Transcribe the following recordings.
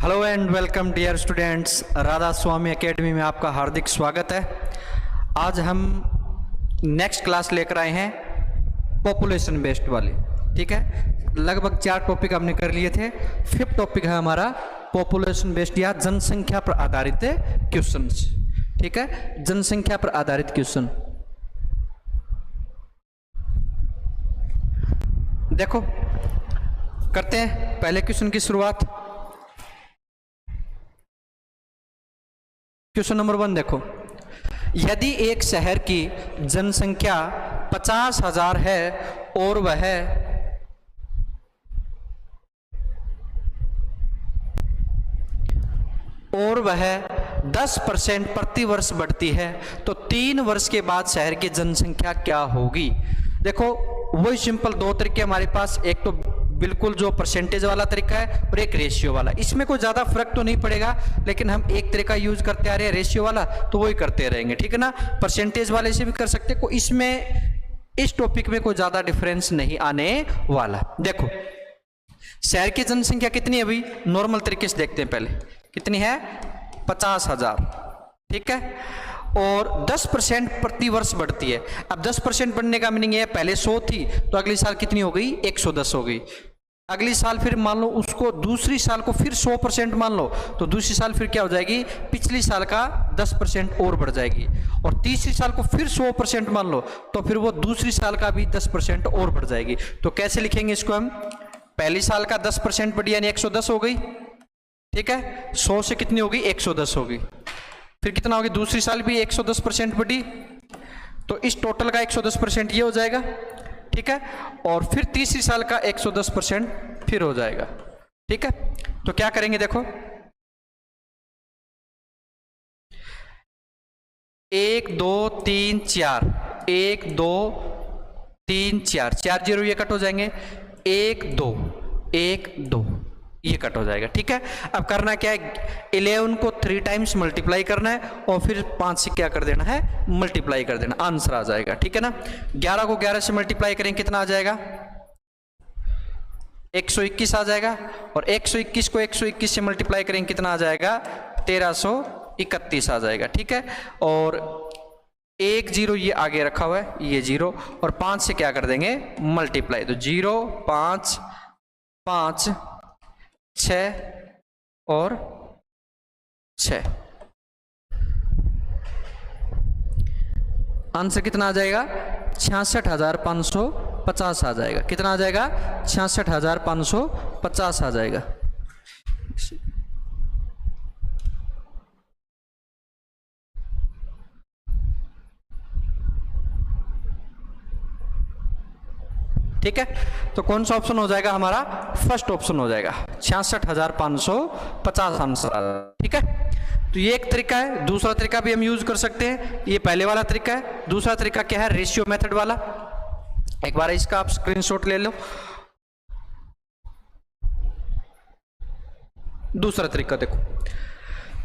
Hello and welcome dear students, Radha Swami academy में आपका हार्दिक स्वागत है। आज हम नेक्स्ट क्लास लेकर आए हैं पॉपुलेशन बेस्ड वाली। ठीक है, लगभग 4 टॉपिक हमने कर लिए थे। 5th टॉपिक है हमारा पॉपुलेशन बेस्ड या जनसंख्या पर आधारित क्वेश्चंस। ठीक है, जनसंख्या पर आधारित क्वेश्चन। देखो, करते हैं पहले क्वेश्चन की शुरुआत। क्वेश्चन नंबर 1 देखो, यदि एक शहर की जनसंख्या 50,000 है और वह 10% प्रति वर्ष बढ़ती है तो 3 वर्ष के बाद शहर की जनसंख्या क्या होगी। देखो, वही सिंपल 2 तरीके हमारे पास, एक तो बिल्कुल जो परसेंटेज वाला तरीका है और एक रेशियो वाला। इसमें कोई ज्यादा फर्क तो नहीं पड़ेगा, लेकिन हम एक तरीका यूज करते आ रहे हैं रेशियो वाला, तो वही करते रहेंगे। ठीक है ना, परसेंटेज वाले से भी कर सकते हैं। इसमें इस टॉपिक में कोई ज्यादा डिफरेंस नहीं आने वाला। देखो, शहर की जनसंख्या कितनी है अभी, नॉर्मल तरीके से देखते हैं। पहले कितनी है, 50,000। ठीक है, और 10% प्रति वर्ष बढ़ती है। अब 10% बढ़ने का मीनिंग है, पहले 100 थी तो अगली साल कितनी हो गई, 110 हो गई। अगली साल फिर मान लो उसको, दूसरी साल को फिर 100% मान लो, तो दूसरी साल फिर क्या हो जाएगी, पिछली साल का 10% और बढ़ जाएगी। और तीसरी साल को फिर 100% मान लो, तो फिर वो दूसरी साल का भी 10% और बढ़ जाएगी। तो कैसे लिखेंगे इसको हम, पहली साल का 10% बढ़ी यानी 110 हो गई। ठीक है, 100 से कितनी होगी, 110 होगी। फिर कितना होगी, दूसरी साल भी 110% बढ़ी, तो इस टोटल का 110% ये हो जाएगा। ठीक है, और फिर तीसरी साल का 110% फिर हो जाएगा। ठीक है, तो क्या करेंगे, देखो 1 2 3 4, 1 2 3 4, 4 0 ये कट हो जाएंगे, 1 2 1 2 ये कट हो जाएगा। ठीक है, अब करना क्या है, 11 को 3 टाइम्स मल्टीप्लाई करना है और फिर 5 से क्या कर देना है, मल्टीप्लाई कर देना, आंसर आ जाएगा। ठीक है ना, 11 को 11 से मल्टीप्लाई करें कितना आ जाएगा, 121 आ जाएगा। और 121 को 121 से मल्टीप्लाई करें कितना आ जाएगा, 1331 आ जाएगा। ठीक है, और 1 0 ये आगे रखा हुआ है, ये 0, और 5 से क्या कर देंगे, मल्टीप्लाई, तो 0 5 5 6 और 6, आंसर कितना आ जाएगा, 66,550 आ जाएगा। कितना आ जाएगा, 66,550 आ जाएगा। ठीक है, तो कौन सा ऑप्शन हो जाएगा हमारा, फर्स्ट ऑप्शन हो जाएगा, 66,550 आंसर। ठीक है, तो ये एक तरीका है। दूसरा तरीका भी हम यूज कर सकते हैं, ये पहले वाला तरीका है। दूसरा तरीका क्या है, रेशियो मेथड वाला। एक बार इसका आप स्क्रीनशॉट ले लो। दूसरा तरीका देखो,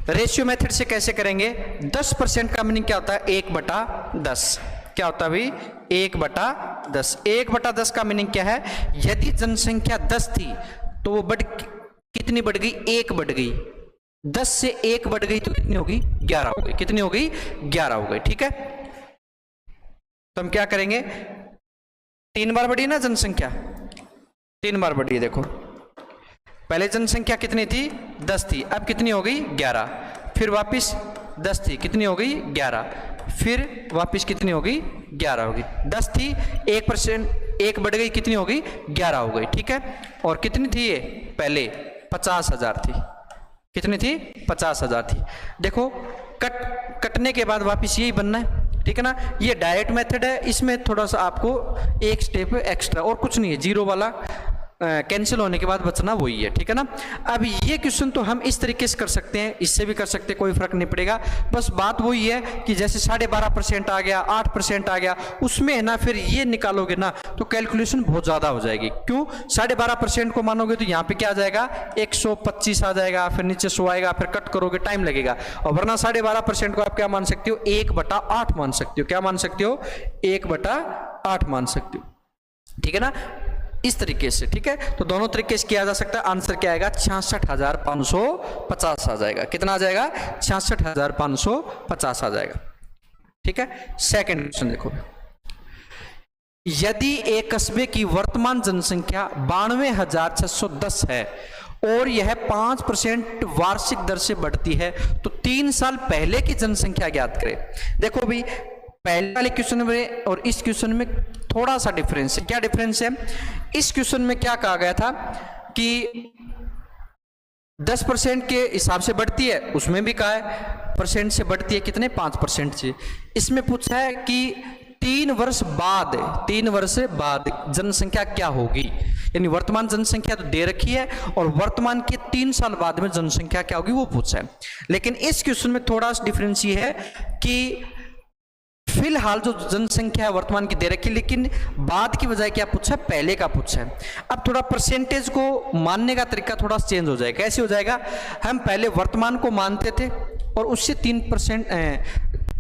रेशियो मेथड से कैसे करेंगे, 10% का मीनिंग क्या होता है, 1/10। क्या होता है भाई, 1/10। 1/10 का मीनिंग क्या है, यदि जनसंख्या 10 थी तो वो कितनी बढ़ गई, 1 बढ़ गई। 10 से 1 बढ़ गई तो कितनी होगी, 11 हो गई। कितनी हो गई, 11 हो गई। ठीक है, तो हम क्या करेंगे, 3 बार बढ़ी ना जनसंख्या, 3 बार बढ़ी। देखो, पहले जनसंख्या कितनी थी, 10 थी, अब कितनी हो गई, 11। फिर वापिस 10 थी, कितनी हो गई, 11। फिर वापिस कितनी हो गई, 11 हो गई। 10 थी, 1 बढ़ गई, कितनी हो गई, 11 हो गई। ठीक है, और कितनी थी ये, पहले 50,000 थी। कितनी थी, 50,000 थी। देखो, कटने के बाद वापिस यही बनना है। ठीक है ना, ये डायरेक्ट मेथड है, इसमें थोड़ा सा आपको एक स्टेप एक्स्ट्रा, और कुछ नहीं है। 0 वाला कैंसिल होने के बाद बचना वही है। ठीक है ना, अब ये क्वेश्चन तो हम इस तरीके से कर सकते हैं, इससे भी कर सकते हैं, कोई फर्क नहीं पड़ेगा। बस बात वही है कि जैसे 12.5% आ गया, 8% आ गया, उसमें है ना, फिर ये निकालोगे ना तो कैलकुलेशन बहुत ज्यादा हो जाएगी। क्यों, 12.5% को मानोगे तो यहाँ पे क्या आ जाएगा, 125 आ जाएगा, फिर नीचे 100 आएगा, फिर कट करोगे टाइम लगेगा। और वरना 12.5% को आप क्या मान सकते हो, 1/8 मान सकते हो। क्या मान सकते हो, 1/8 मान सकते हो। ठीक है ना, इस तरीके से, ठीक है। तो दोनों तरीके से किया जा सकता है। आंसर क्या आएगा? 66,550 आ जाएगा। कितना आ जाएगा? 66,550 आ जाएगा, ठीक है। सेकंड क्वेश्चन देखो, यदि एक कस्बे की वर्तमान जनसंख्या 92,610 है और यह 5% वार्षिक दर से बढ़ती है तो 3 साल पहले की जनसंख्या ज्ञात करें। देखो भाई, पहले वाले क्वेश्चन में और इस क्वेश्चन में थोड़ा सा डिफरेंस है। क्या डिफरेंस है? इस क्वेश्चन में क्या कहा गया था कि 10% के हिसाब से बढ़ती है, उसमें भी कहा है परसेंट से बढ़ती है, कितने? 5% से। इसमें पूछा है कि 3 वर्ष बाद जनसंख्या क्या होगी, यानी वर्तमान जनसंख्या तो दे रखी है और वर्तमान के 3 साल बाद में जनसंख्या क्या होगी वो पूछा है। लेकिन इस क्वेश्चन में थोड़ा सा डिफरेंस ये है कि फिलहाल जो जनसंख्या है वर्तमान की दे रखी, लेकिन बाद की बजाय क्या पूछा है? पहले का पूछा है। अब थोड़ा परसेंटेज को मानने का तरीका थोड़ा चेंज हो जाएगा। कैसे हो जाएगा? हम पहले वर्तमान को मानते थे और उससे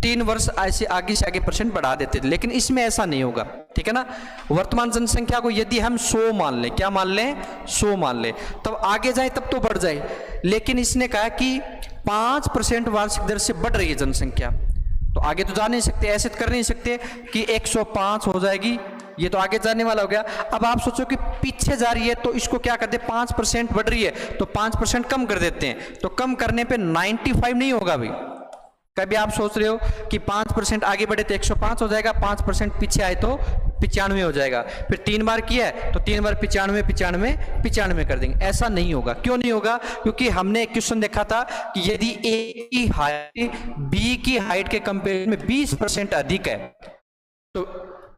3 वर्ष ऐसे आगे से आगे परसेंट बढ़ा देते थे, लेकिन इसमें ऐसा नहीं होगा, ठीक है ना। वर्तमान जनसंख्या को यदि हम 100 मान लें, क्या मान लें? 100 मान लें, तब आगे जाए तब तो बढ़ जाए, लेकिन इसने कहा कि 5% वार्षिक दर से बढ़ रही है जनसंख्या, तो आगे तो जा नहीं सकते, ऐसे तो कर नहीं सकते कि 105 हो जाएगी, ये तो आगे जाने वाला हो गया। अब आप सोचो कि पीछे जा रही है तो इसको क्या कर दे? 5% बढ़ रही है तो 5% कम कर देते हैं, तो कम करने पे 95 नहीं होगा भाई। कभी आप सोच रहे हो कि 5% आगे बढ़े तो 105 हो जाएगा, 5% पीछे आए तो 95 हो जाएगा, फिर 3 बार किया है तो 3 बार 95 कर देंगे। ऐसा नहीं होगा। क्यों नहीं होगा? क्योंकि हमने एक क्वेश्चन देखा था कि यदि ए की हाइट बी की हाइट के कंपेरिजन में 20% अधिक है, तो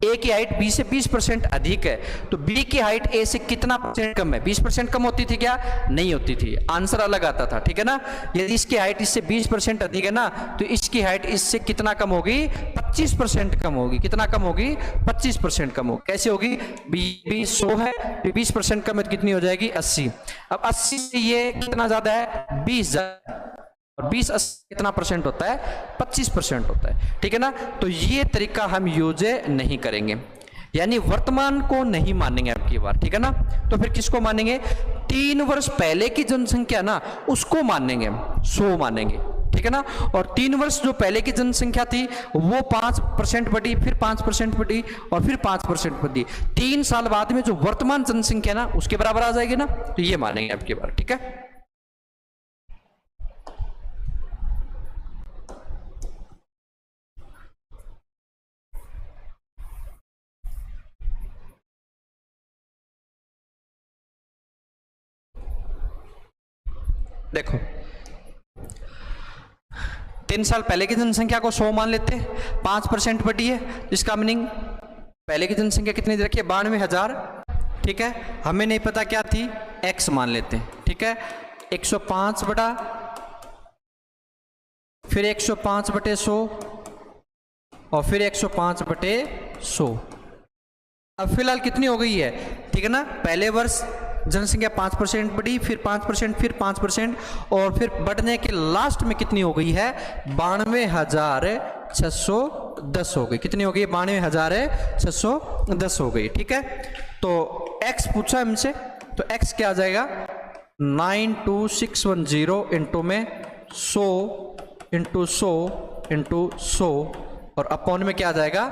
ए की हाइट बी से 20% अधिक है, तो बी की हाइट ए से कितना परसेंट कम है? 20% कम होती थी क्या? नहीं होती थी, आंसर अलग आता था, ठीक है ना। यदि इसकी हाइट इससे 20% अधिक है ना, तो इसकी हाइट इससे कितना कम होगी? 25% कम होगी। कितना कम होगी? 25% कम होगी। कैसे होगी? बी 100 है, 20% कम है तो कितनी हो जाएगी? 80। अब 80 से ये कितना ज्यादा है? 20 और 20 कितना परसेंट होता है? 25% होता है, ठीक है ना। तो ये तरीका हम यूज नहीं करेंगे, यानी वर्तमान को नहीं मानेंगे अब की बार, ठीक है ना। तो फिर किसको मानेंगे? 3 वर्ष पहले की जनसंख्या ना, उसको मानेंगे, 100 मानेंगे, ठीक है ना। और 3 वर्ष जो पहले की जनसंख्या थी वो 5% बढ़ी, फिर 5% बढ़ी और फिर 5% बढ़ी। 3 साल बाद में जो वर्तमान जनसंख्या ना उसके बराबर आ जाएगी ना, तो ये मानेंगे अब की बार, ठीक है। देखो, 3 साल पहले की जनसंख्या को 100 मान लेते हैं, 5% बढ़ी है, जिसका मीनिंग पहले की जनसंख्या कितनी दे रखी है? 92,000, ठीक है। हमें नहीं पता क्या थी, x मान लेते हैं, ठीक है। 105 बटा फिर 105 बटे 100 और फिर 105 बटे 100। अब फिलहाल कितनी हो गई है? ठीक है ना। पहले वर्ष जनसंख्या 5% बढ़ी, फिर 5%, फिर 5% और फिर बढ़ने के लास्ट में कितनी हो गई है? 92,610 हो गई। कितनी हो गई? 92,610 हो गई, ठीक है। तो x पूछा हमसे, तो x क्या आ जाएगा? 92610 इंटू में 100 इंटू 100 इंटू 100 और अपॉन में क्या आ जाएगा?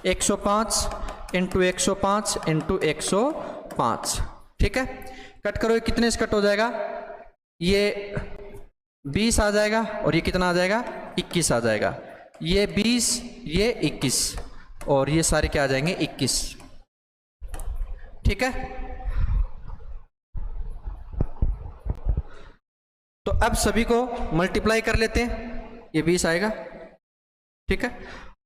105 इंटू 105 इंटू 105, ठीक है। कट करो, ये कितने से कट हो जाएगा? ये 20 आ जाएगा और ये कितना आ जाएगा? 21 आ जाएगा। ये 20, ये 21 और ये सारे क्या आ जाएंगे? 21, ठीक है। तो अब सभी को मल्टीप्लाई कर लेते हैं, ये 20 आएगा, ठीक है।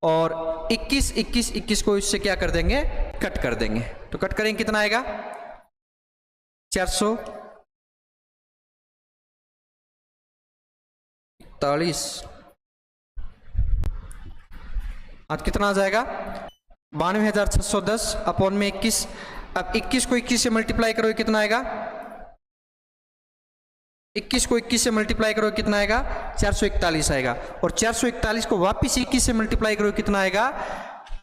और 21 21 21 को इससे क्या कर देंगे? कट कर देंगे। तो कट करेंगे, कितना आएगा? 441। आज कितना आ जाएगा? 92,610 अपॉन में 21। अब 21 को 21 से मल्टीप्लाई करो, कितना आएगा? 21 को 21 से मल्टीप्लाई करो, कितना आएगा? 441 आएगा। और 441 को वापिस 21 से मल्टीप्लाई करो, कितना आएगा?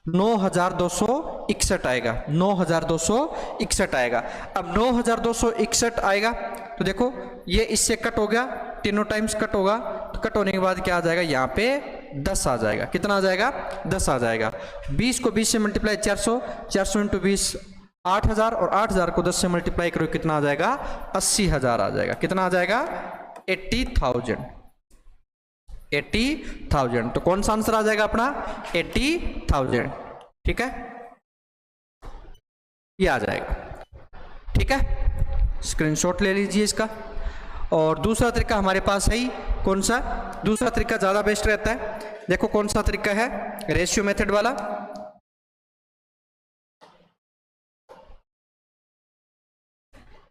9,261 आएगा, 9,261 आएगा। अब 9,261 आएगा तो देखो ये इससे कट हो गया, तीनों टाइम्स कट होगा, तो कट होने के बाद क्या आ जाएगा, यहाँ पे 10 आ जाएगा। कितना आ जाएगा, 10 आ जाएगा। 20 को 20 से मल्टीप्लाई 400, 400 इंटू 20 8,000, और 8,000 को 10 से मल्टीप्लाई करो कितना आ जाएगा, 80,000 आ जाएगा। कितना आ जाएगा, 80,000, 80,000। तो कौन सा आंसर आ जाएगा अपना, 80,000। ठीक है, ये आ जाएगा। ठीक है, स्क्रीनशॉट ले लीजिए इसका। और दूसरा तरीका हमारे पास है ही, कौन सा, दूसरा तरीका ज़्यादा बेस्ट रहता है। देखो कौन सा तरीका है, रेशियो मेथड वाला।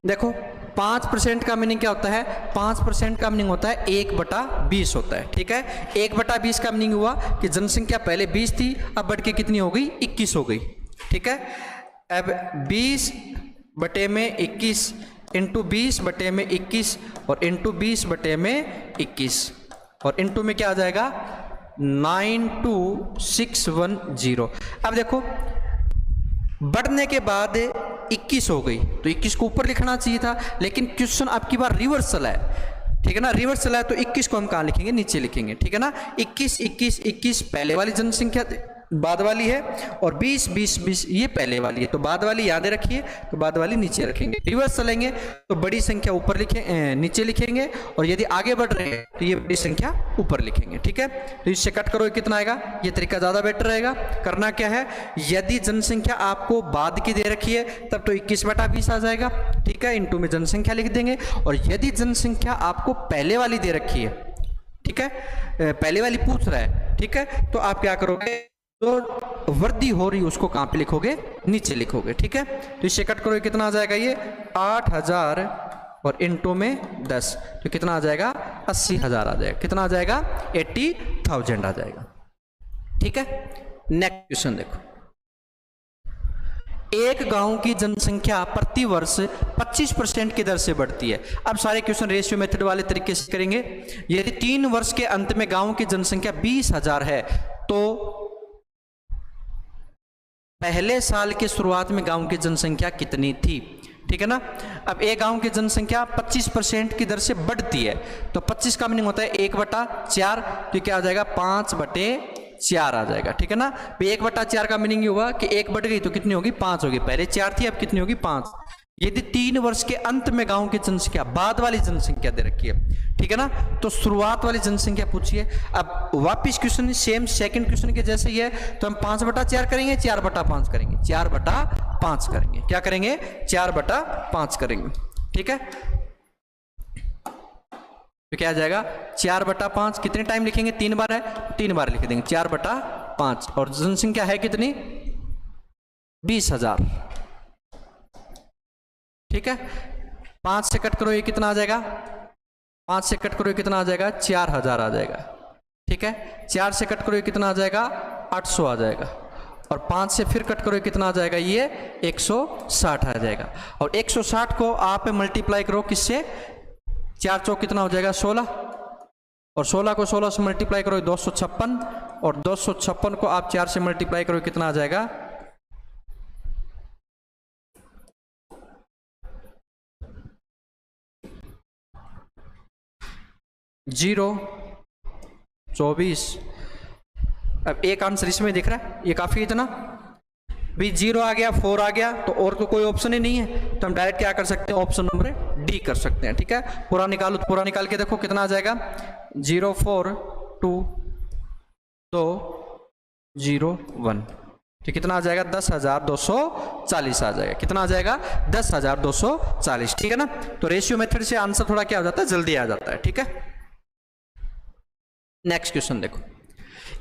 देखो 5% का मीनिंग क्या होता है, 5% का मीनिंग होता है 1/20 होता है। ठीक है, 1/20 का मीनिंग हुआ कि जनसंख्या पहले 20 थी, अब बढ़ के कितनी हो गई, 21 हो गई। ठीक है, अब 20/21 इंटू 20/21 और इंटू 20/21 और इंटू में क्या आ जाएगा, 92610। अब देखो बढ़ने के बाद 21 हो गई, तो 21 को ऊपर लिखना चाहिए था, लेकिन क्वेश्चन आपकी बार रिवर्सल है। ठीक है ना, रिवर्सल है तो 21 को हम कहाँ लिखेंगे, नीचे लिखेंगे। ठीक है ना, 21 21 21 पहले वाली जनसंख्या बाद वाली है, और 20 20 20 ये पहले वाली है, तो बाद वाली याद रखिए, तो बाद वाली नीचे रखेंगे। रिवर्स चलेंगे तो बड़ी संख्या ऊपर नीचे लिखेंगे, और यदि आगे बढ़ रहे हैं तो ये बड़ी संख्या ऊपर लिखेंगे। ठीक है, तो इससे कट करो कितना आएगा, ये तरीका ज्यादा बेटर रहेगा। करना क्या है, यदि जनसंख्या आपको बाद की दे रखी है तब तो 21/20 आ जाएगा। ठीक है, इंटू में जनसंख्या लिख देंगे, और यदि जनसंख्या आपको पहले वाली दे रखी है, ठीक है, पहले वाली पूछ रहा है, ठीक है, तो आप क्या करोगे, तो वृद्धि हो रही उसको कहां पे लिखोगे, नीचे लिखोगे। ठीक है, तो इससे कट करो कितना आ जाएगा, ये 8,000 और इंटू में 10, तो कितना आ जाएगा, 80,000 आ जाएगा। कितना आ जाएगा, 80,000 आ जाएगा। ठीक है, नेक्स्ट क्वेश्चन देखो, एक गांव की जनसंख्या प्रति वर्ष 25% की दर से बढ़ती है। अब सारे क्वेश्चन रेशियो मेथड वाले तरीके से करेंगे। यदि 3 वर्ष के अंत में गांव की जनसंख्या 20,000 है, तो पहले साल के शुरुआत में गांव की जनसंख्या कितनी थी। ठीक है ना, अब एक गांव की जनसंख्या 25% की दर से बढ़ती है, तो 25 का मीनिंग होता है 1/4, तो क्या आ जाएगा, 5/4 आ जाएगा। ठीक है ना, 1/4 का मीनिंग ये हुआ कि 1 बढ़ गई तो कितनी होगी, 5 होगी, पहले 4 थी अब कितनी होगी, 5। यदि 3 वर्ष के अंत में गांव की जनसंख्या, बाद वाली जनसंख्या दे रखी है, ठीक है ना, तो शुरुआत वाली जनसंख्या पूछिए। अब वापिस क्वेश्चन सेम सेकंड क्वेश्चन के जैसे ही है, तो हम 5/4 करेंगे, 4/5 करेंगे, 4/5 करेंगे। क्या करेंगे, 4/5 करेंगे। ठीक है, तो क्या आ जाएगा, 4/5 कितने टाइम लिखेंगे, 3 बार है, 3 बार लिख देंगे 4/5, और जनसंख्या है कितनी, 20,000। ठीक है, 5 से कट करो ये कितना आ जाएगा, 5 से कट करो ये कितना आ जाएगा, 4,000 आ जाएगा। ठीक है, 4 से कट करो ये कितना आ जाएगा, 800 आ जाएगा, और 5 से फिर कट करो ये कितना आ जाएगा, ये 160 आ जाएगा। और 160 को आप मल्टीप्लाई करो किससे, 4 चौक कितना हो जाएगा, 16, और 16 को 16 से मल्टीप्लाई करो 256, और 256 को आप 4 से मल्टीप्लाई करो कितना आ जाएगा, 024। अब एक आंसर इसमें दिख रहा है, ये काफी इतना भी 0 आ गया, 4 आ गया, तो और तो कोई ऑप्शन ही नहीं है, तो हम डायरेक्ट क्या कर सकते हैं, ऑप्शन नंबर डी कर सकते हैं। ठीक है, पूरा निकालो, तो पूरा निकाल के देखो कितना आ जाएगा, 04201, तो कितना आ जाएगा, 10,240 आ जाएगा। कितना आ जाएगा, 10,240। ठीक है ना, तो रेशियो मेथड से आंसर थोड़ा क्या हो जाता है, जल्दी आ जाता है। ठीक है, नेक्स्ट क्वेश्चन देखो,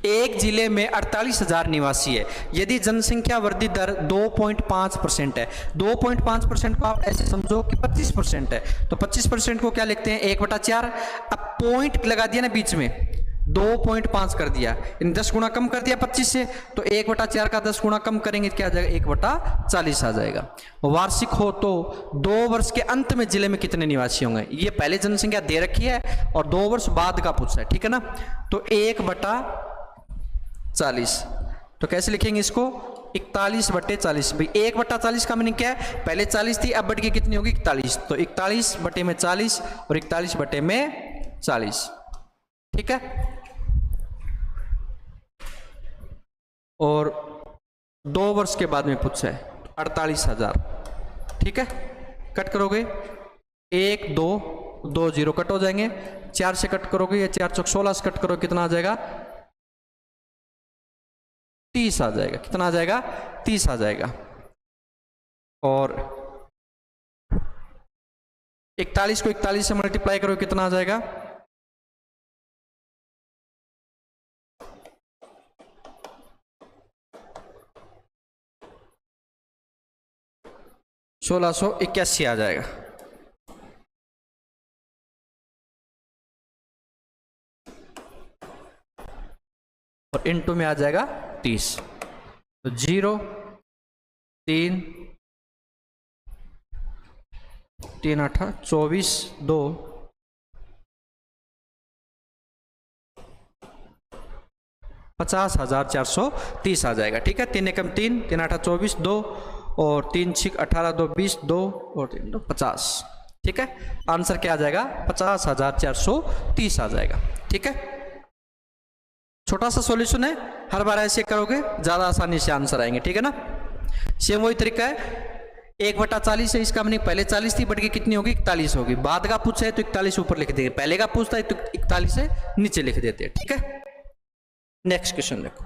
एक जिले में 48,000 निवासी है, यदि जनसंख्या वृद्धि दर 2.5% है, 2.5% को आप ऐसे समझो कि 25% है, तो 25% को क्या लिखते हैं, 1/4। अब पॉइंट लगा दिया ना बीच में, 2.5 कर दिया, इन 10 गुना कम कर दिया 25 से, तो 1/4 का 10 गुना कम करेंगे क्या आ जाएगा, 1/40 आ जाएगा। वार्षिक हो तो 2 वर्ष के अंत में जिले में कितने निवासी होंगे, ये पहले जनसंख्या दे रखी है और 2 वर्ष बाद का पूछा है। ठीक है ना, तो 1/40, तो कैसे लिखेंगे इसको, 41/40। भाई 1/40 का मीनिंग क्या है, पहले 40 थी, अब बढ़ के कितनी होगी 41, तो 41/40 और 41/40। ठीक है, और 2 वर्ष के बाद में पूछा है 48,000। ठीक है, कट करोगे 1 2 2 0 कट हो जाएंगे, 4 से कट करोगे या 4 चौक 16 से कट करोगे, कितना आ जाएगा 30 आ जाएगा। कितना आ जाएगा 30 आ जाएगा। और 41 को 41 से मल्टीप्लाई करो, कितना आ जाएगा 1681 आ जाएगा। और इनटू में आ जाएगा 30, तो 0 3 3 8 24 2 50,430 आ जाएगा। ठीक है, 3 एकम 3 3 8 24 2 और 3 6 18 2 20 2 और 3 2 50। ठीक है, आंसर क्या आ जाएगा 50,430 आ जाएगा। ठीक है, छोटा सा सॉल्यूशन है, हर बार ऐसे करोगे ज्यादा आसानी से आंसर आएंगे। ठीक है ना, सेम वही तरीका है, 1/40 है, इसका मीनिंग पहले 40 थी, बढ़ के कितनी होगी 41 होगी। बाद का पूछा है तो 41 ऊपर लिख देंगे, पहले का पूछता है तो 41 से नीचे लिख देते हैं। ठीक है, नेक्स्ट क्वेश्चन देखो,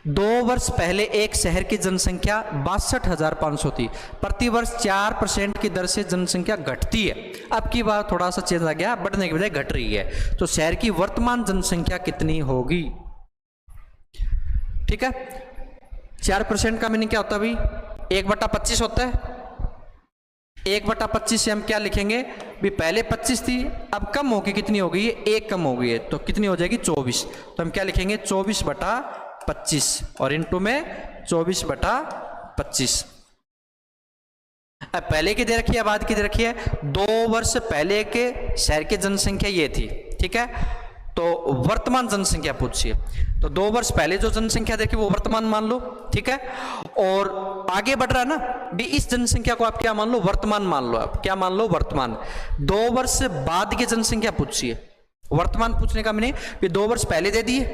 2 वर्ष पहले एक शहर की जनसंख्या 62,500 थी, प्रतिवर्ष 4% की दर से जनसंख्या घटती है। अब की बार थोड़ा सा चेंज आ गया, बढ़ने की बजाय घट रही है, तो शहर की वर्तमान जनसंख्या कितनी होगी। ठीक है, 4% का मीनिंग क्या होता है भाई, 1/25 होता है। 1/25 से हम क्या लिखेंगे भी, पहले 25 थी, अब कम होगी, कितनी हो गई है 1 कम हो गई है, तो कितनी हो जाएगी 24। तो हम क्या लिखेंगे 24/25 और इनटू में 24/25। अब पहले की दे रखी है, बाद की दे रखी है। 2 वर्ष पहले के शहर की जनसंख्या ये थी। ठीक है, तो वर्तमान जनसंख्या पूछिए, तो 2 वर्ष पहले जो जनसंख्या देखी वो वर्तमान मान लो। ठीक है, और आगे बढ़ रहा है ना भी, इस जनसंख्या को आप क्या मान लो, वर्तमान मान लो। आप क्या मान लो, वर्तमान। 2 वर्ष बाद की जनसंख्या पूछिए, वर्तमान पूछने का मैंने भी 2 वर्ष पहले दे दिए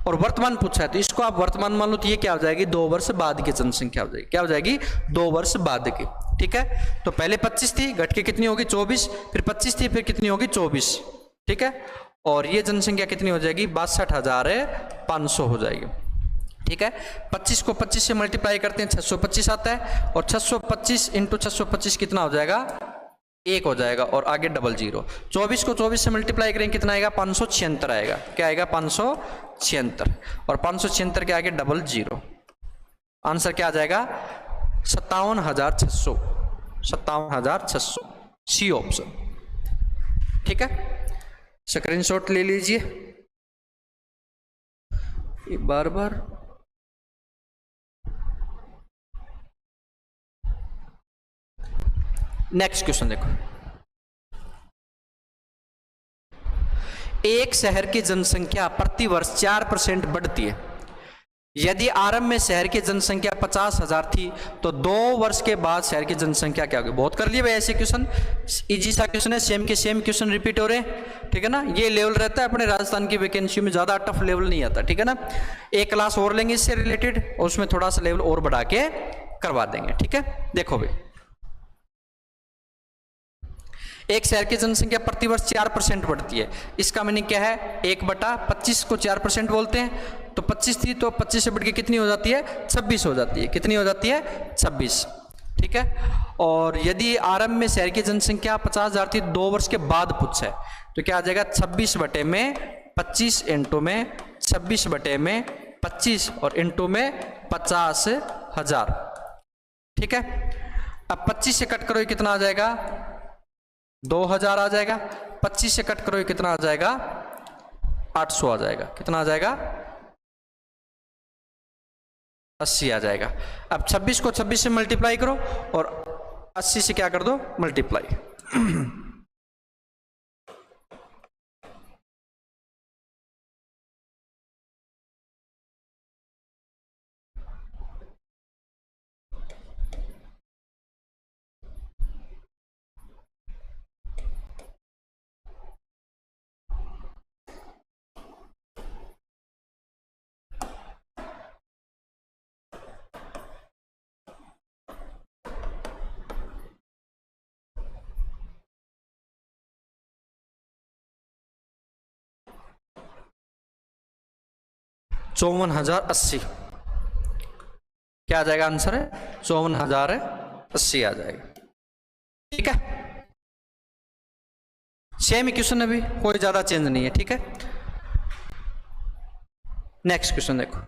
और वर्तमान पूछा है, तो इसको आप वर्तमान मान लो, तो ये क्या हो जाएगी 2 वर्ष बाद की जनसंख्या हो जाएगी। क्या हो जाएगी 2 वर्ष बाद की। ठीक है, तो पहले 25 थी, घट के कितनी होगी 24, फिर 25 थी, फिर कितनी होगी 24। ठीक है, और ये जनसंख्या कितनी हो जाएगी 62,500 हो जाएगी। ठीक है, 25 को 25 से मल्टीप्लाई करते हैं 625 आता है, और 625 इंटू 625 कितना हो जाएगा 1 हो जाएगा, और आगे डबल 0। 24 को 24 से मल्टीप्लाई करेंगे कितना आएगा 576 आएगा। क्या आएगा 576, और 576 के आगे डबल 0। आंसर क्या आ जाएगा 57,600, 57,600, सी ऑप्शन। ठीक है, स्क्रीनशॉट ले लीजिए, बार बार नेक्स्ट क्वेश्चन देखो, एक शहर की जनसंख्या प्रतिवर्ष 4% बढ़ती है। यदि आरंभ में शहर की जनसंख्या 50,000 थी, तो 2 वर्ष के बाद शहर की जनसंख्या क्या होगी। बहुत कर लिए भाई ऐसे क्वेश्चन, इजी सा क्वेश्चन है, सेम के सेम क्वेश्चन रिपीट हो रहे हैं। ठीक है ना, ये लेवल रहता है अपने राजस्थान की वैकेंसी में, ज्यादा टफ लेवल नहीं आता। ठीक है ना, एक क्लास और लेंगे इससे रिलेटेड, और उसमें थोड़ा सा लेवल और बढ़ा के करवा देंगे। ठीक है, देखो भाई, एक शहर की जनसंख्या प्रतिवर्ष 4% बढ़ती है, इसका मीनिंग क्या है 1/25 को 4% बोलते हैं। तो 25 थी, तो 25 से बढ़ के कितनी हो जाती है 26 हो जाती है। कितनी हो जाती है 26। ठीक है, और यदि आरंभ में शहर की जनसंख्या 50,000 थी, 2 वर्ष के बाद पूछा है, तो क्या आ जाएगा 26/25 इंटू में 26/25 और इंटू में 50,000। ठीक है, अब 25 से कट करो कितना आ जाएगा 2,000 आ जाएगा। 25 से कट करो कितना आ जाएगा 800 आ जाएगा। कितना आ जाएगा 80 आ जाएगा। अब 26 को 26 से मल्टीप्लाई करो और 80 से क्या कर दो मल्टीप्लाई। 54,080। क्या आ जाएगा आंसर है? 54,080 आ जाएगा। ठीक है, सेम इक्वेशन है भी, कोई ज्यादा चेंज नहीं है। ठीक है, नेक्स्ट क्वेश्चन देखो।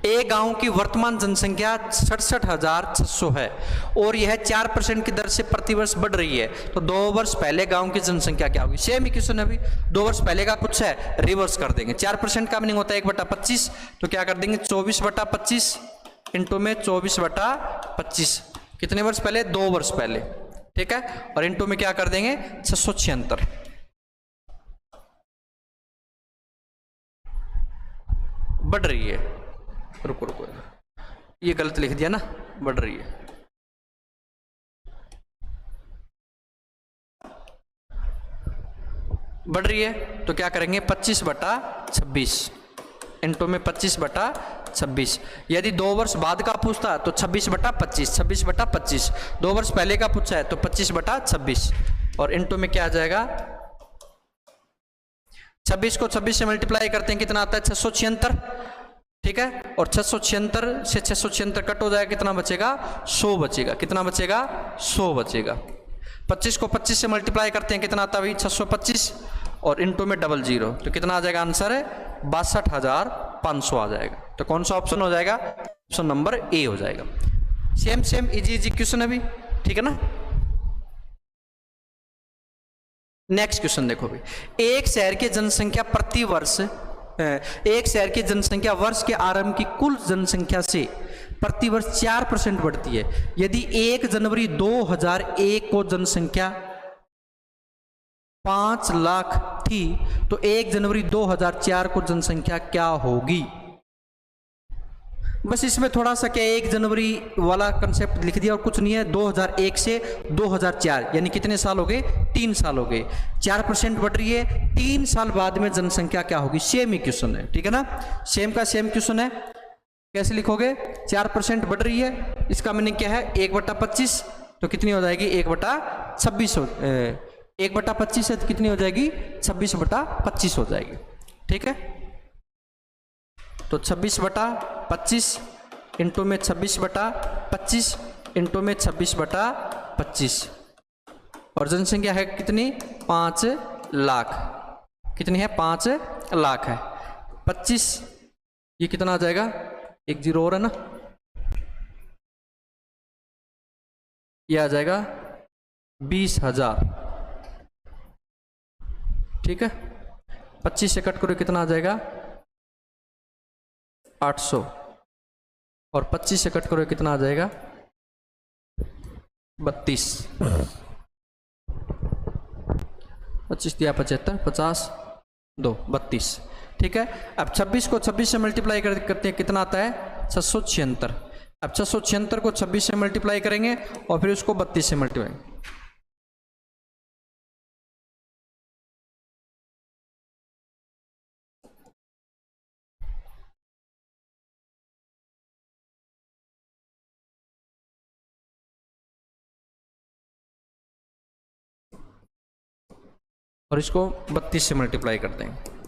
एक गांव की वर्तमान जनसंख्या 67,600 है और यह 4% की दर से प्रतिवर्ष बढ़ रही है, तो 2 वर्ष पहले गांव की जनसंख्या क्या होगी? सेम इक्वेशन है अभी, 2 वर्ष पहले का कुछ है, रिवर्स कर देंगे। 4% का मीनिंग होता है 1/25, तो क्या कर देंगे 24/25 इंटू में 24/25। कितने वर्ष पहले? 2 वर्ष पहले। ठीक है, और इंटू में क्या कर देंगे 676। बढ़ रही है, रुको रुको, ये गलत लिख दिया ना, बढ़ रही है। बढ़ रही है तो क्या करेंगे 25/26 इंटू में 25/26। यदि 2 वर्ष बाद का पूछता तो 26/25, 26/25। 2 वर्ष पहले का पूछा है तो 25/26 और इंटू में क्या आ जाएगा 26 को 26 से मल्टीप्लाई करते हैं, कितना आता है 676। ठीक है, और 676 से 676 कट हो जाएगा, कितना बचेगा 100 बचेगा। कितना बचेगा 100 बचेगा। 25 को 25 से मल्टीप्लाई करते हैं, कितना आता है भाई 625 और इंटू में 00, तो कितना आ जाएगा आंसर है 62,500 आ जाएगा। तो कौन सा ऑप्शन हो जाएगा? ऑप्शन नंबर ए हो जाएगा। Same same easy easy question है भी, ठीक है ना। नेक्स्ट क्वेश्चन देखो भी, एक शहर की जनसंख्या प्रति वर्ष, एक शहर की जनसंख्या वर्ष के आरंभ की कुल जनसंख्या से प्रति वर्ष 4% बढ़ती है। यदि 1 जनवरी 2001 को जनसंख्या 5 लाख थी तो 1 जनवरी 2004 को जनसंख्या क्या होगी? बस इसमें थोड़ा सा क्या 1 जनवरी वाला कंसेप्ट लिख दिया और कुछ नहीं है। 2001 से 2004 यानी कितने साल हो गए? 3 साल हो गए। 4% बढ़ रही है, 3 साल बाद में जनसंख्या क्या होगी? सेम ही क्वेश्चन है, ठीक है ना। सेम का सेम क्वेश्चन है, कैसे लिखोगे? 4% बढ़ रही है, इसका मीनिंग क्या है 1/25, तो कितनी हो जाएगी 1/26 1/25 से कितनी हो जाएगी 26/25 हो जाएगी। ठीक है, तो 26/25 इंटू में 26/25 इंटू में 26/25 और जनसंख्या है कितनी 5 लाख। कितनी है 5 लाख है। 25 ये कितना आ जाएगा, 1 0 और है ना, ये आ जाएगा 20,000। ठीक है, 25 से कट करो कितना आ जाएगा 800 और 25 से कट करो कितना आ जाएगा 32। 25 दिया 75, 50 2 32। ठीक है, अब 26 को 26 से मल्टीप्लाई करते हैं, कितना आता है 676। अब 676 को 26 से मल्टीप्लाई करेंगे और फिर उसको 32 से मल्टीप्लाई, और इसको 32 से मल्टीप्लाई कर देंगे।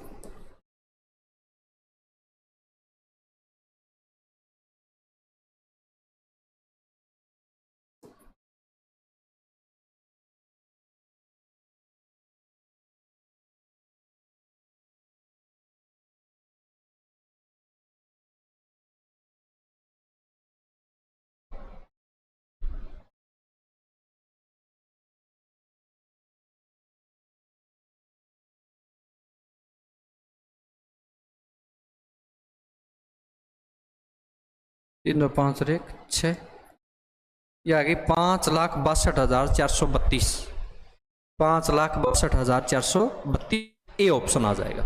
तीन 2 5 1 6, ये आ गई 5,62,432। 5,62,432 ए ऑप्शन आ जाएगा।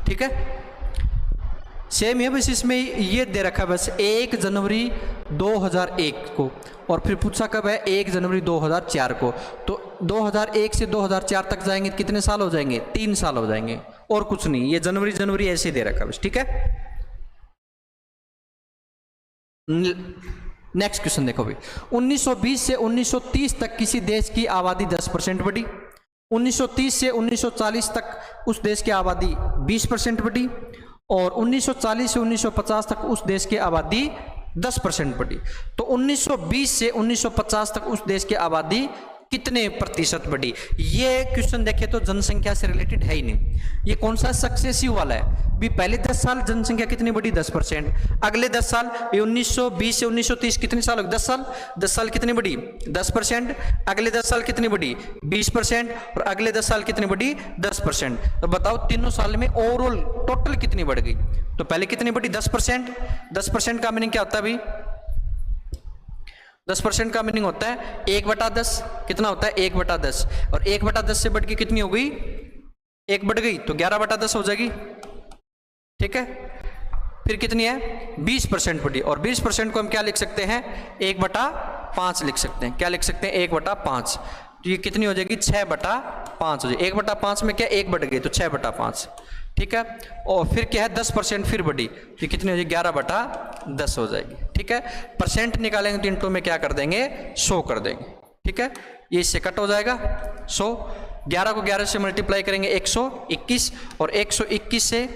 ठीक है, सेम है बस इसमें ये दे रखा है बस 1 जनवरी 2001 को और फिर पूछा कब है 1 जनवरी 2004 को। तो 2001 से 2004 तक जाएंगे कितने साल हो जाएंगे 3 साल हो जाएंगे और कुछ नहीं, ये जनवरी जनवरी ऐसे दे रखा है बस। ठीक है, नेक्स्ट क्वेश्चन देखो भाई, 1920 से 1930 तक किसी देश की आबादी 10% बढ़ी। 1930 से 1940 तक उस देश की आबादी 20% बढ़ी और 1940 से 1950 तक उस देश की आबादी 10% बढ़ी। तो 1920 से 1950 तक उस देश की आबादी कितने प्रतिशत बढ़ी? ये क्वेश्चन देखे तो जनसंख्या से रिलेटेड है ही नहीं, ये कौन सा सक्सेसिव वाला है भी? पहले 10 साल जनसंख्या कितनी बढ़ी? 10%। अगले 10 साल, ये 1920 से 1930 कितने साल हो गए? 10 साल। 10 साल कितनी बढ़ी? 10%। अगले 10 साल कितनी बढ़ी? 20%। और अगले 10 साल कितनी बढ़ी? 10%। तो बताओ तीनों साल में ओवरऑल टोटल कितनी बढ़ गई? तो पहले कितनी बढ़ी? 10%। 10% का मीनिंग क्या होता है अभी? 10% का मीनिंग होता है 1/10। कितना होता है? 1/10। और 1/10 से बढ़ के कितनी हो गई? 1 बढ़ गई तो 11/10 हो जाएगी। ठीक है, फिर कितनी है? 20% बढ़ी। और 20% को हम क्या लिख सकते हैं? 1/5 लिख सकते हैं। क्या लिख सकते हैं? 1/5। तो ये कितनी हो जाएगी? 6/5 हो जाएगी। 1/5 में क्या 1 बढ़ गई तो 6/5। ठीक है, और फिर क्या है? 10% फिर बढ़ी तो कितनी हो जाएगी? 11/10 हो जाएगी। ठीक है, परसेंट निकालेंगे तो इंटू में क्या कर देंगे? 100 कर देंगे। ठीक है, ये इससे कट हो जाएगा 100। 11 को 11 से मल्टीप्लाई करेंगे 121, और 121 से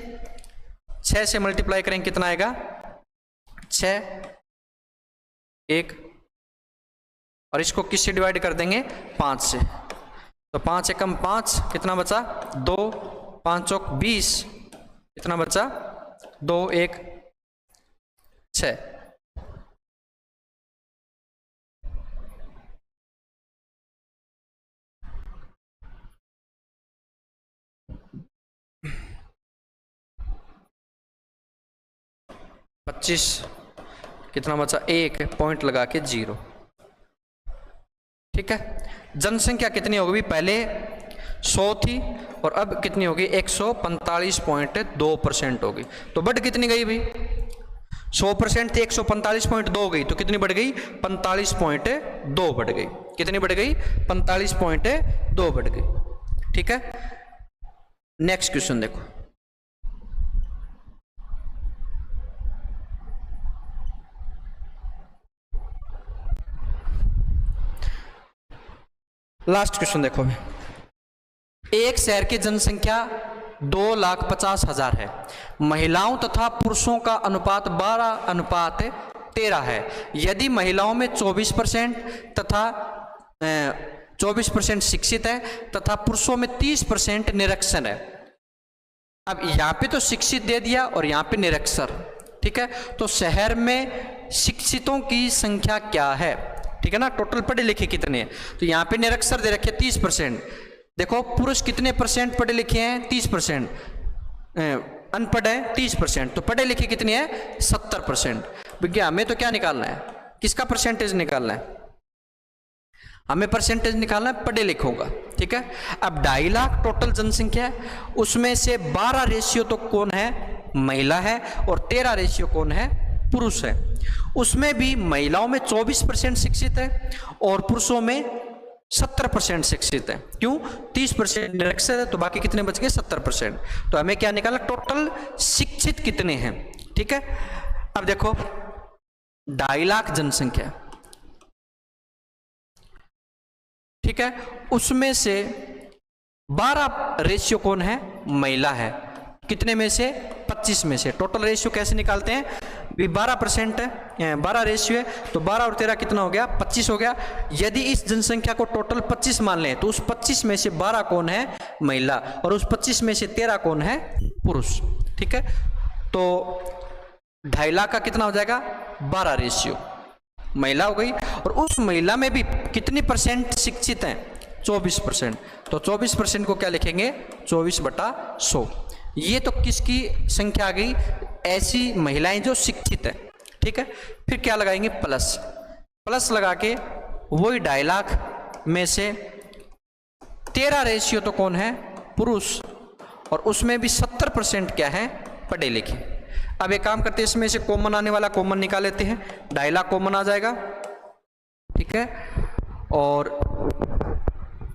6 से मल्टीप्लाई करेंगे कितना आएगा? 6 1, और इसको किससे डिवाइड कर देंगे? 5 से। तो 5 एकम 5 कितना बचा? 2, 5 चौक 20 कितना बचा? 2 1 6। पच्चीस कितना बचा? 1 पॉइंट लगा के 0। ठीक है, जनसंख्या कितनी हो गई? पहले 100 थी और अब कितनी होगी? 145.2% हो गई। तो बढ़ कितनी गई भाई? 100% थी, 145.2 हो गई तो कितनी बढ़ गई? 45.2 बढ़ गई। कितनी बढ़ गई? 45.2 बढ़ गई। ठीक है, नेक्स्ट क्वेश्चन देखो। लास्ट क्वेश्चन देखो। एक शहर की जनसंख्या 2,50,000 है। महिलाओं तथा पुरुषों का अनुपात 12:13 है। यदि महिलाओं में 24% तथा 24% शिक्षित है तथा पुरुषों में 30% निरक्षर है। अब यहाँ पे तो शिक्षित दे दिया और यहाँ पे निरक्षर। ठीक है, तो शहर में शिक्षितों की संख्या क्या है? ठीक है ना, टोटल पढ़े लिखे कितने हैं? तो यहाँ पे निरक्षर दे रखे 30%। देखो पुरुष कितने परसेंट पढ़े लिखे हैं? 30%। अनपढ़ है 30%। तो पढ़े लिखे कितने हैं? 70%। भैया हमें तो क्या निकालना है? किसका परसेंटेज निकालना है? हमें परसेंटेज निकालना है पढ़े लिखों का। ठीक है, अब 2.5 लाख टोटल जनसंख्या है, उसमें से 12 रेशियो तो कौन है? महिला है, और 13 रेशियो कौन है? पुरुष है। उसमें भी महिलाओं में 24% शिक्षित है और पुरुषों में 70% शिक्षित है। क्यों? 30% निरक्षर है, तो बाकी कितने बच गए? 70%। तो हमें क्या निकालना? टोटल शिक्षित कितने हैं। ठीक है, अब देखो 2.5 लाख जनसंख्या। ठीक है, उसमें से 12 रेशियो कौन है? महिला है। कितने में से? 25 में से। टोटल रेशियो कैसे निकालते हैं? 12% है, 12 रेशियो है, तो 12 और 13 कितना हो गया? 25 हो गया। यदि इस जनसंख्या को टोटल 25 मान लें तो उस 25 में से 12 कौन है? महिला, और उस 25 में से 13 कौन है? पुरुष। ठीक है, तो 2.5 लाख का कितना हो जाएगा? 12 रेशियो महिला हो गई, और उस महिला में भी कितनी परसेंट शिक्षित हैं? 24%। तो 24% को क्या लिखेंगे? 24/100। ये तो किसकी संख्या आ गई? ऐसी महिलाएं जो शिक्षित है। ठीक है, फिर क्या लगाएंगे? प्लस। प्लस लगा के वही 2.5 लाख में से 13 रेशियो तो कौन है? पुरुष, और उसमें भी 70% क्या है? पढ़े लिखे। अब एक काम करते हैं, इसमें से कॉमन आने वाला कॉमन निकाल लेते हैं। 2.5 लाख कॉमन आ जाएगा। ठीक है, और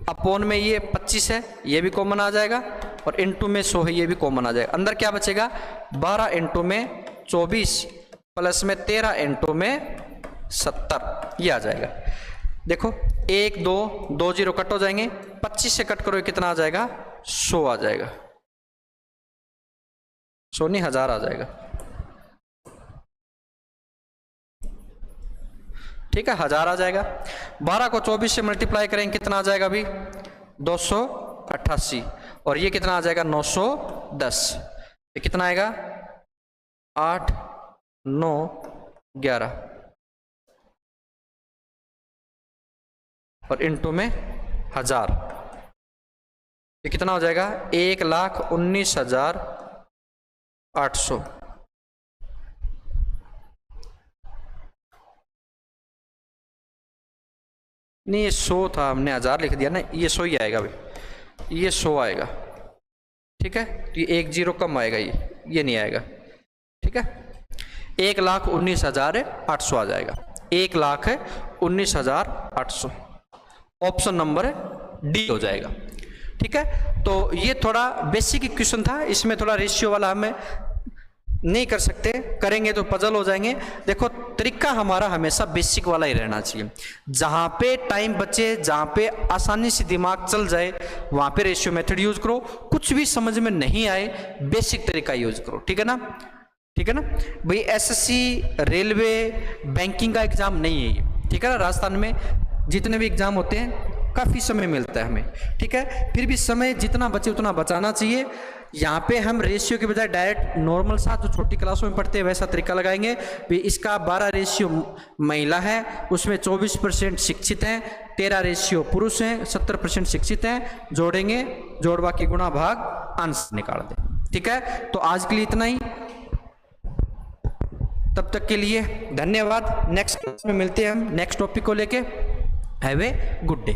अपोन में ये 25 है, ये भी कॉमन आ जाएगा, और इंटू में 100 है, ये भी कॉमन आ जाएगा। अंदर क्या बचेगा? 12 इंटू में 24 प्लस में 13 इंटू में 70, ये आ जाएगा। देखो 1 2 2 0 कट हो जाएंगे, 25 से कट करो कितना आ जाएगा? 100 आ जाएगा। सोनी 1000 आ जाएगा, ठीक है 1000 आ जाएगा। 12 को 24 से मल्टीप्लाई करेंगे कितना आ जाएगा अभी 288, और ये कितना आ जाएगा 910, ये कितना आएगा 8 9 11 और इनटू में 1000, ये कितना हो जाएगा 1,19,800। नहीं ये 100 था, हमने 1000 लिख दिया ना, ये 100 ही आएगा भाई, ये 100 आएगा, ठीक है। तो ये 1 0 कम आएगा, ये नहीं आएगा, ठीक है। 1,19,800 आ जाएगा, 1,19,800, ऑप्शन नंबर डी हो जाएगा, ठीक है। तो ये थोड़ा बेसिक इक्वेशन था, इसमें थोड़ा रेशियो वाला हमें नहीं कर सकते, करेंगे तो पजल हो जाएंगे। देखो तरीका हमारा हमेशा बेसिक वाला ही रहना चाहिए, जहां पे टाइम बचे, जहां पे आसानी से दिमाग चल जाए वहां पे रेशियो मेथड यूज करो। कुछ भी समझ में नहीं आए बेसिक तरीका यूज करो, ठीक है ना, ठीक है ना भाई। एसएससी, रेलवे, बैंकिंग का एग्जाम नहीं है ये, ठीक है ना। राजस्थान में जितने भी एग्जाम होते हैं काफ़ी समय मिलता है हमें, ठीक है। फिर भी समय जितना बचे उतना बचाना चाहिए। यहाँ पे हम रेशियो के बजाय डायरेक्ट नॉर्मल सा जो छोटी क्लासों में पढ़ते हैं वैसा तरीका लगाएंगे। भी इसका 12 रेशियो महिला है, उसमें 24% शिक्षित हैं, 13 रेशियो पुरुष हैं, 70% शिक्षित हैं। जोड़ेंगे, जोड़वा की गुणा भाग अंश निकाल दें, ठीक है। तो आज के लिए इतना ही, तब तक के लिए धन्यवाद। नेक्स्ट क्लास में मिलते हैं हम नेक्स्ट टॉपिक को लेके। Have a good day.